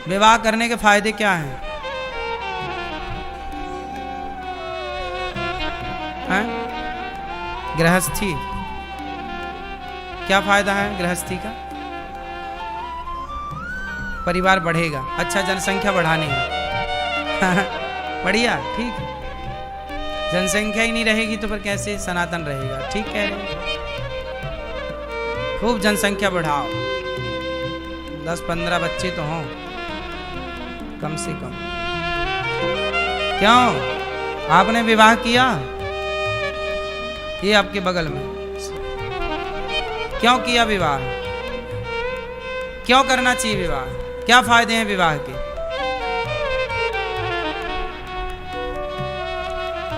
विवाह करने के फायदे क्या हैं? गृहस्थी, क्या फायदा है गृहस्थी का? परिवार बढ़ेगा। अच्छा, जनसंख्या बढ़ानी है बढ़िया, ठीक है। जनसंख्या ही नहीं रहेगी तो फिर कैसे सनातन रहेगा? ठीक कह रहे हैं, खूब जनसंख्या बढ़ाओ, 10-15 बच्चे तो हों कम से कम। क्यों? आपने विवाह किया, ये आपके बगल में, क्यों किया विवाह? क्यों करना चाहिए विवाह? क्या फायदे हैं विवाह के?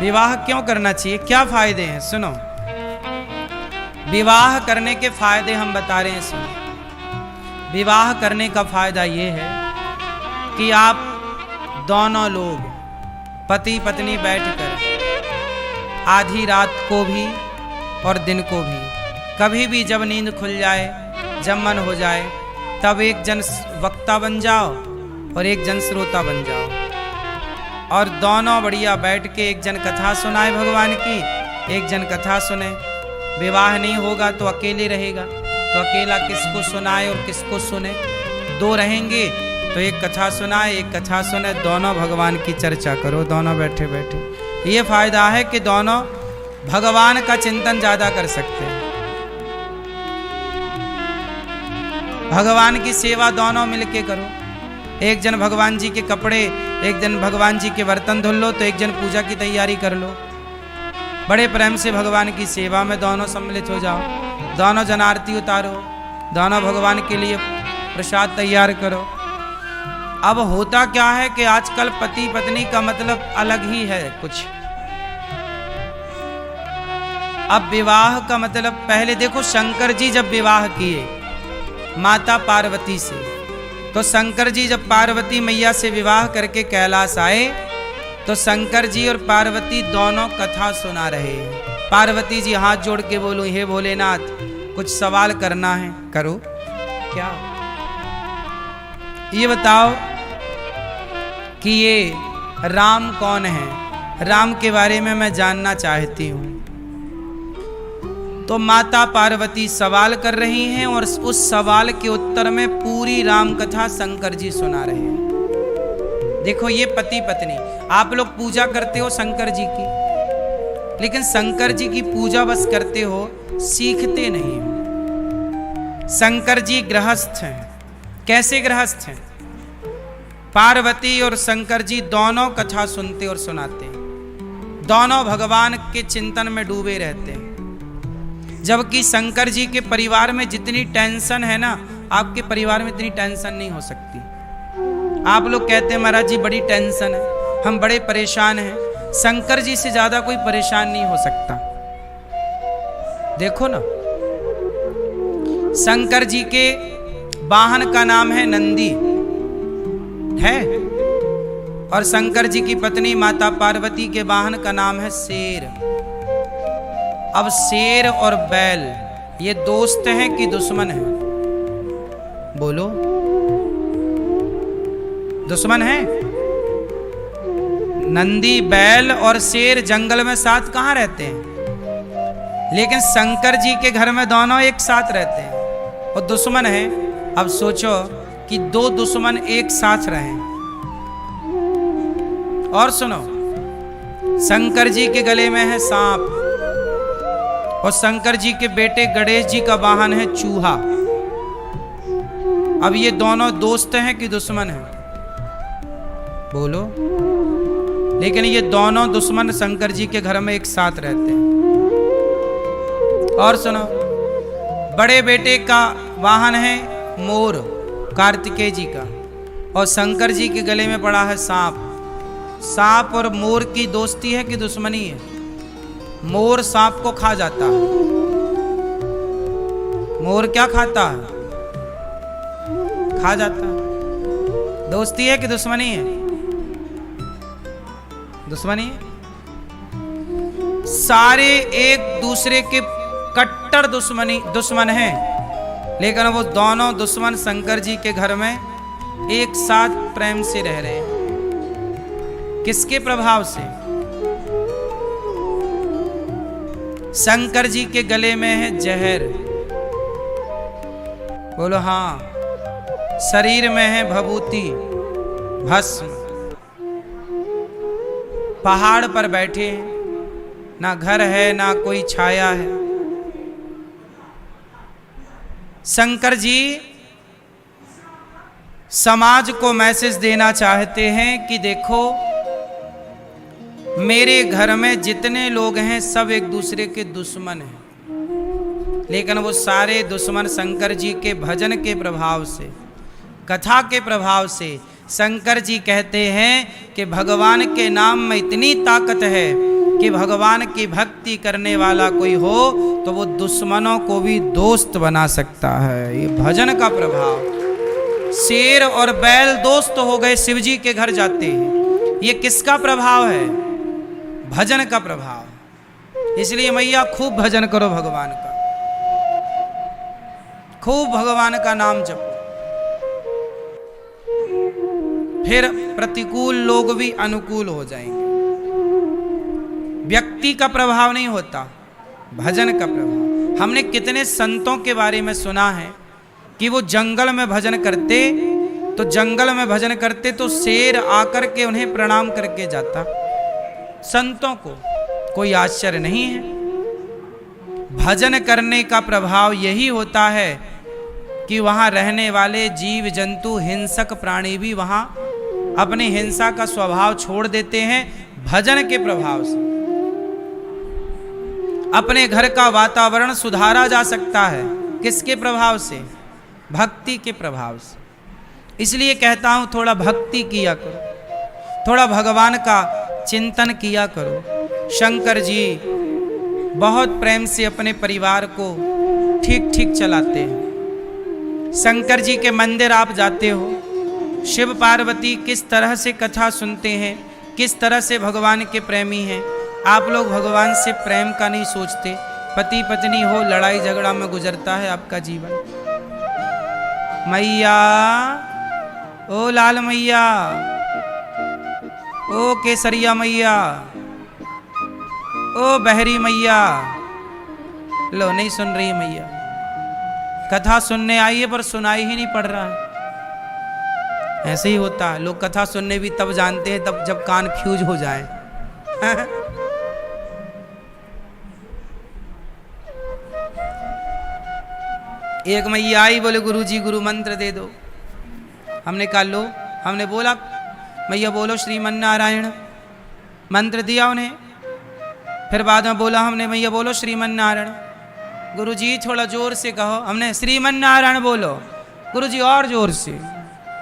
विवाह क्यों करना चाहिए? क्या फायदे हैं? सुनो, विवाह करने के फायदे हम बता रहे हैं, सुनो। विवाह करने का फायदा ये है कि आप दोनों लोग पति पत्नी बैठकर आधी रात को भी और दिन को भी, कभी भी जब नींद खुल जाए, जब मन हो जाए, तब एक जन वक्ता बन जाओ और एक जन श्रोता बन जाओ, और दोनों बढ़िया बैठ के एक जन कथा सुनाए भगवान की, एक जन कथा सुने। विवाह नहीं होगा तो अकेले रहेगा, तो अकेला किसको सुनाए और किसको सुने? दो रहेंगे तो एक कथा सुनाए, एक कथा सुने, दोनों भगवान की चर्चा करो, दोनों बैठे बैठे। ये फायदा है कि दोनों भगवान का चिंतन ज्यादा कर सकते हैं। भगवान की सेवा दोनों मिलके करो। एक जन भगवान जी के कपड़े, एक जन भगवान जी के बर्तन धुल लो, तो एक जन पूजा की तैयारी कर लो। बड़े प्रेम से भगवान की सेवा में दोनों सम्मिलित हो जाओ, दोनों जन आरती उतारो, दोनों भगवान के लिए प्रसाद तैयार करो। अब होता क्या है कि आजकल पति पत्नी का मतलब अलग ही है कुछ। अब विवाह का मतलब, पहले देखो शंकर जी जब विवाह किए माता पार्वती से, तो शंकर जी जब पार्वती मैया से विवाह करके कैलाश आए, तो शंकर जी और पार्वती दोनों कथा सुना रहे हैं। पार्वती जी हाथ जोड़ के बोलो, हे भोलेनाथ कुछ सवाल करना है, करो। क्या? ये बताओ कि ये राम कौन है? राम के बारे में मैं जानना चाहती हूँ। तो माता पार्वती सवाल कर रही हैं और उस सवाल के उत्तर में पूरी राम कथा शंकर जी सुना रहे हैं। देखो, ये पति पत्नी, आप लोग पूजा करते हो शंकर जी की, लेकिन शंकर जी की पूजा बस करते हो, सीखते नहीं हो। शंकर जी गृहस्थ हैं। कैसे गृहस्थ हैं? पार्वती और शंकर जी दोनों कथा सुनते और सुनाते हैं, दोनों भगवान के चिंतन में डूबे रहते हैं। जबकि शंकर जी के परिवार में जितनी टेंशन है ना, आपके परिवार में इतनी टेंशन नहीं हो सकती। आप लोग कहते हैं महाराज जी बड़ी टेंशन है, हम बड़े परेशान हैं। शंकर जी से ज्यादा कोई परेशान नहीं हो सकता। देखो ना, शंकर जी के वाहन का नाम है नंदी है, और शंकर जी की पत्नी माता पार्वती के वाहन का नाम है शेर। अब शेर और बैल ये दोस्त हैं कि दुश्मन हैं? बोलो, दुश्मन हैं? नंदी, बैल और शेर जंगल में साथ कहां रहते हैं, लेकिन शंकर जी के घर में दोनों एक साथ रहते हैं और दुश्मन हैं। अब सोचो कि दो दुश्मन एक साथ रहें। और सुनो, शंकर जी के गले में है सांप, और शंकर जी के बेटे गणेश जी का वाहन है चूहा। अब ये दोनों दोस्त हैं कि दुश्मन हैं? बोलो। लेकिन ये दोनों दुश्मन शंकर जी के घर में एक साथ रहते हैं। और सुनो, बड़े बेटे का वाहन है मोर, कार्तिकेय जी का, और शंकर जी के गले में पड़ा है सांप। सांप और मोर की दोस्ती है कि दुश्मनी है? मोर सांप को खा जाता है। मोर क्या खाता है? खा जाता है। दोस्ती है कि दुश्मनी है? दुश्मनी है। सारे एक दूसरे के कट्टर दुश्मन हैं, लेकिन वो दोनों दुश्मन शंकर जी के घर में एक साथ प्रेम से रह रहे हैं। किसके प्रभाव से? शंकर जी के गले में है जहर। बोलो हाँ। शरीर में है भभूति, भस्म। पहाड़ पर बैठे हैं, ना घर है ना कोई छाया है। शंकर जी समाज को मैसेज देना चाहते हैं कि देखो, मेरे घर में जितने लोग हैं सब एक दूसरे के दुश्मन हैं, लेकिन वो सारे दुश्मन शंकर जी के भजन के प्रभाव से, कथा के प्रभाव से। शंकर जी कहते हैं कि भगवान के नाम में इतनी ताकत है कि भगवान की भक्ति करने वाला कोई हो तो वो दुश्मनों को भी दोस्त बना सकता है। ये भजन का प्रभाव। शेर और बैल दोस्त हो गए, शिव जी के घर जाते हैं। ये किसका प्रभाव है? भजन का प्रभाव। इसलिए मैया खूब भजन करो भगवान का, खूब भगवान का नाम जपो, फिर प्रतिकूल लोग भी अनुकूल हो जाएंगे। व्यक्ति का प्रभाव नहीं होता, भजन का प्रभाव। हमने कितने संतों के बारे में सुना है कि वो जंगल में भजन करते, तो जंगल में भजन करते तो शेर आकर के उन्हें प्रणाम करके जाता। संतों को कोई आश्चर्य नहीं है। भजन करने का प्रभाव यही होता है कि वहां रहने वाले जीव जंतु, हिंसक प्राणी भी वहां अपनी हिंसा का स्वभाव छोड़ देते हैं भजन के प्रभाव से। अपने घर का वातावरण सुधारा जा सकता है। किसके प्रभाव से? भक्ति के प्रभाव से। इसलिए कहता हूं थोड़ा भक्ति किया करो, थोड़ा भगवान का चिंतन किया करो। शंकर जी बहुत प्रेम से अपने परिवार को ठीक ठीक चलाते हैं। शंकर जी के मंदिर आप जाते हो, शिव पार्वती किस तरह से कथा सुनते हैं, किस तरह से भगवान के प्रेमी हैं। आप लोग भगवान से प्रेम का नहीं सोचते। पति पत्नी हो, लड़ाई झगड़ा में गुजरता है आपका जीवन। मैया, ओ लाल मैया, ओ केसरिया मैया, ओ बहरी मैया। लो, नहीं सुन रही मैया। कथा सुनने आई है पर सुनाई ही नहीं पड़ रहा है। ऐसे ही होता है, लोग कथा सुनने भी तब जानते हैं तब जब कान फ्यूज हो जाए। एक मैया आई, बोले गुरुजी गुरु मंत्र दे दो। हमने कहा लो। हमने बोला मैया बोलो श्रीमन नारायण, मंत्र दिया उन्हें। फिर बाद में बोला हमने मैया बोलो श्रीमन नारायण। गुरुजी थोड़ा जोर से कहो। हमने श्रीमन नारायण बोलो। गुरुजी और जोर से।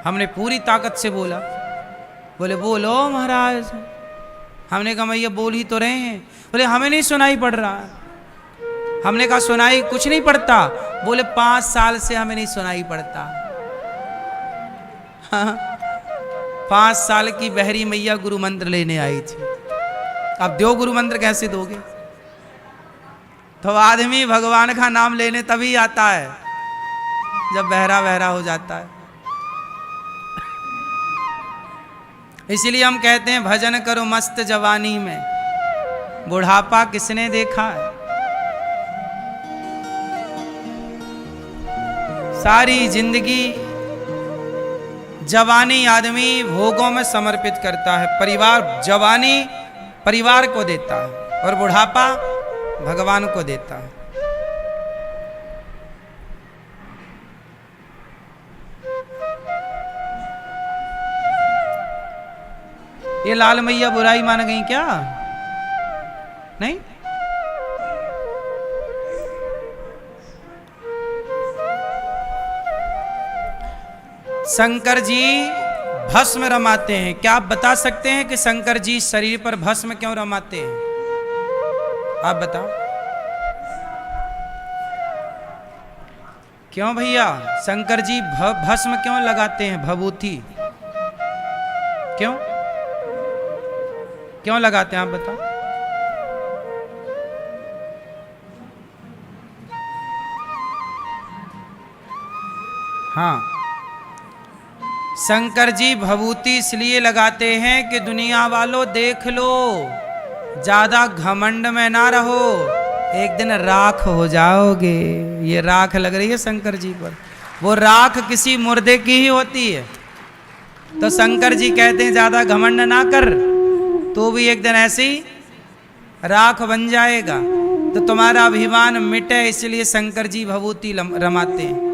हमने पूरी ताकत से बोला। बोले बोलो महाराज। हमने कहा मैया बोल ही तो रहे हैं। बोले हमें नहीं सुनाई पड़ रहा। हमने कहा सुनाई कुछ नहीं पड़ता। बोले 5 साल से हमें नहीं सुनाई पड़ता। हाँ, 5 साल की बहरी मैया गुरु मंत्र लेने आई थी। अब दो गुरु मंत्र कैसे दोगे? तो आदमी भगवान का नाम लेने तभी आता है जब बहरा बहरा हो जाता है। इसीलिए हम कहते हैं भजन करो मस्त जवानी में, बुढ़ापा किसने देखा है। सारी जिंदगी जवानी आदमी भोगों में समर्पित करता है। परिवार, जवानी परिवार को देता है और बुढ़ापा भगवान को देता है। ये लाल मैया बुराई मान गई क्या? नहीं। शंकर जी भस्म रमाते हैं। क्या आप बता सकते हैं कि शंकर जी शरीर पर भस्म क्यों रमाते हैं? आप बताओ। क्यों भैया शंकर जी भस्म क्यों लगाते हैं? भभूति क्यों क्यों लगाते हैं? आप बताओ। हाँ, शंकर जी भभूति इसलिए लगाते हैं कि दुनिया वालों देख लो, ज्यादा घमंड में ना रहो, एक दिन राख हो जाओगे। ये राख लग रही है शंकर जी पर, वो राख किसी मुर्दे की ही होती है। तो शंकर जी कहते हैं ज्यादा घमंड ना कर, तो भी एक दिन ऐसी राख बन जाएगा। तो तुम्हारा अभिमान मिटे, इसलिए शंकर जी भभूति रमाते हैं।